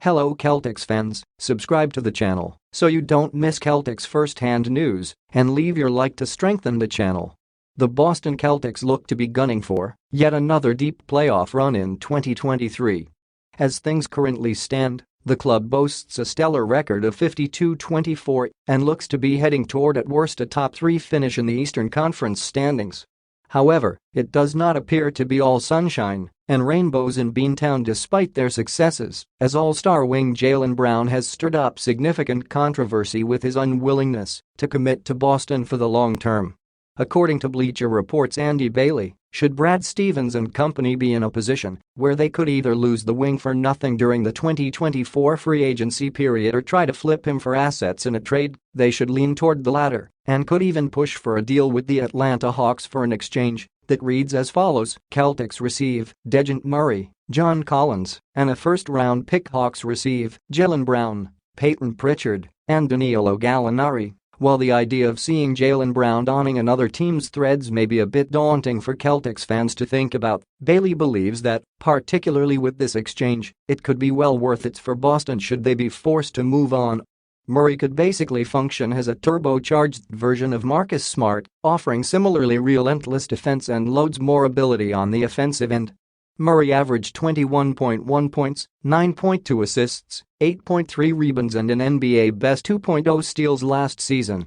Hello Celtics fans, subscribe to the channel so you don't miss Celtics first-hand news and leave your like to strengthen the channel. The Boston Celtics look to be gunning for yet another deep playoff run in 2023. As things currently stand, the club boasts a stellar record of 52-24 and looks to be heading toward at worst a top 3 finish in the Eastern Conference standings. However, it does not appear to be all sunshine and rainbows in Beantown despite their successes, as All-Star wing Jaylen Brown has stirred up significant controversy with his unwillingness to commit to Boston for the long term. According to Bleacher Report's Andy Bailey, should Brad Stevens and company be in a position where they could either lose the wing for nothing during the 2024 free agency period or try to flip him for assets in a trade, they should lean toward the latter and could even push for a deal with the Atlanta Hawks for an exchange that reads as follows: Celtics receive Dejounte Murray, John Collins, and a first-round pick. Hawks receive Jaylen Brown, Peyton Pritchard, and Danilo Gallinari. While the idea of seeing Jaylen Brown donning another team's threads may be a bit daunting for Celtics fans to think about, Bailey believes that, particularly with this exchange, it could be well worth it for Boston should they be forced to move on. Murray could basically function as a turbocharged version of Marcus Smart, offering similarly relentless defense and loads more ability on the offensive end. Murray averaged 21.1 points, 9.2 assists, 8.3 rebounds and an NBA best 2.0 steals last season.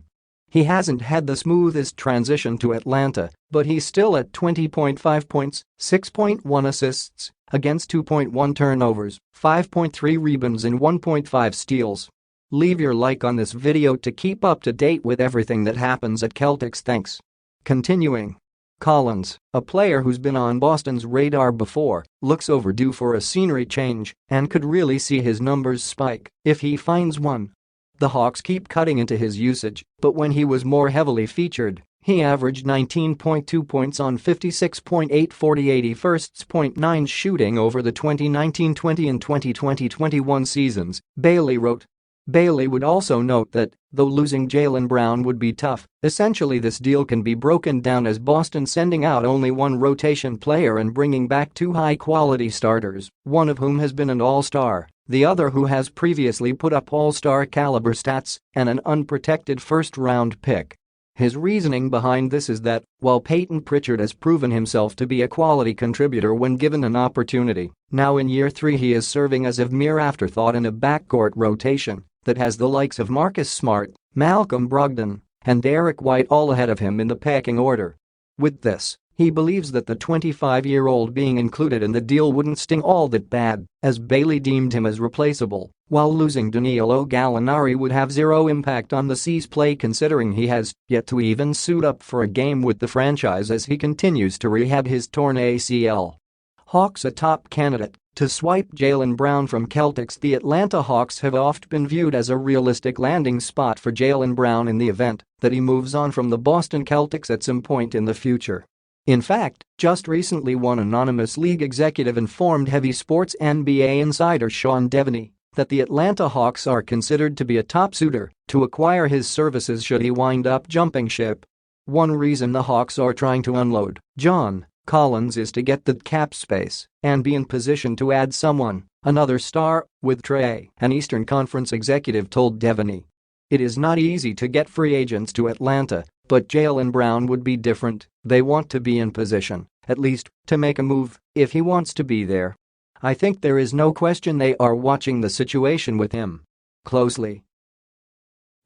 He hasn't had the smoothest transition to Atlanta, but he's still at 20.5 points, 6.1 assists, against 2.1 turnovers, 5.3 rebounds and 1.5 steals. Leave your like on this video to keep up to date with everything that happens at Celtics. Thanks. Continuing. Collins, a player who's been on Boston's radar before, looks overdue for a scenery change and could really see his numbers spike if he finds one. The Hawks keep cutting into his usage, but when he was more heavily featured, he averaged 19.2 points on 56.8 40 81.9 shooting over the 2019-20 and 2020-21 seasons, Bailey wrote. Bailey would also note that, though losing Jaylen Brown would be tough, essentially this deal can be broken down as Boston sending out only one rotation player and bringing back 2 high-quality starters, one of whom has been an all-star, the other who has previously put up all-star caliber stats, and an unprotected first-round pick. His reasoning behind this is that, while Peyton Pritchard has proven himself to be a quality contributor when given an opportunity, now in year 3 he is serving as a mere afterthought in a backcourt rotation that has the likes of Marcus Smart, Malcolm Brogdon, and Derek White all ahead of him in the pecking order. With this, he believes that the 25-year-old being included in the deal wouldn't sting all that bad, as Bailey deemed him as replaceable, while losing Danilo Gallinari would have zero impact on the C's play considering he has yet to even suit up for a game with the franchise as he continues to rehab his torn ACL. Hawks a top candidate to swipe Jaylen Brown from Celtics. The Atlanta Hawks have oft been viewed as a realistic landing spot for Jaylen Brown in the event that he moves on from the Boston Celtics at some point in the future. In fact, just recently one anonymous league executive informed Heavy Sports NBA insider Sean Devaney that the Atlanta Hawks are considered to be a top suitor to acquire his services should he wind up jumping ship. One reason the Hawks are trying to unload John Collins is to get the cap space and be in position to add another star, with Trey, an Eastern Conference executive told Devaney. It is not easy to get free agents to Atlanta, but Jaylen Brown would be different. They want to be in position, at least, to make a move if he wants to be there. I think there is no question they are watching the situation with him closely.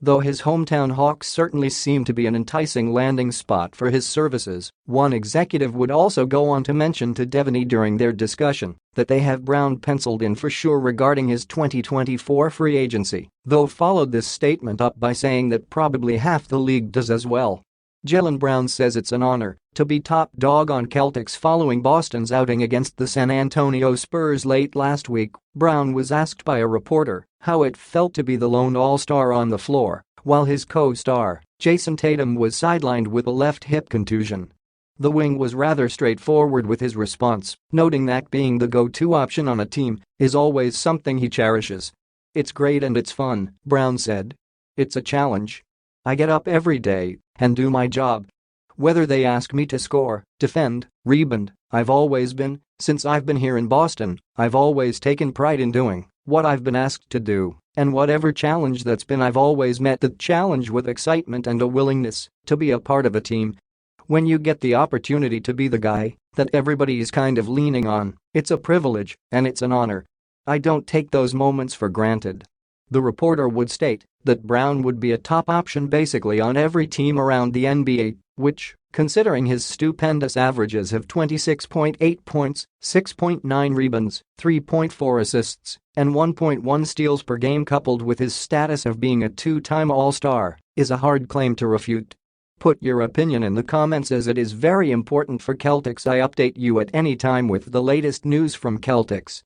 Though his hometown Hawks certainly seem to be an enticing landing spot for his services, one executive would also go on to mention to Devaney during their discussion that they have Brown penciled in for sure regarding his 2024 free agency, though followed this statement up by saying that probably half the league does as well. Jaylen Brown says it's an honor to be top dog on Celtics following Boston's outing against the San Antonio Spurs late last week. Brown was asked by a reporter how it felt to be the lone all-star on the floor, while his co-star, Jason Tatum, was sidelined with a left hip contusion. The wing was rather straightforward with his response, noting that being the go-to option on a team is always something he cherishes. "It's great and it's fun," Brown said. "It's a challenge. I get up every day and do my job. Whether they ask me to score, defend, rebound, since I've been here in Boston, I've always taken pride in doing what I've been asked to do, and whatever challenge that's been, I've always met that challenge with excitement and a willingness to be a part of a team. When you get the opportunity to be the guy that everybody is kind of leaning on, it's a privilege and it's an honor. I don't take those moments for granted." The reporter would state that Brown would be a top option basically on every team around the NBA, which, considering his stupendous averages of 26.8 points, 6.9 rebounds, 3.4 assists, and 1.1 steals per game coupled with his status of being a two-time All-Star, is a hard claim to refute. Put your opinion in the comments, as it is very important for Celtics. I update you at any time with the latest news from Celtics.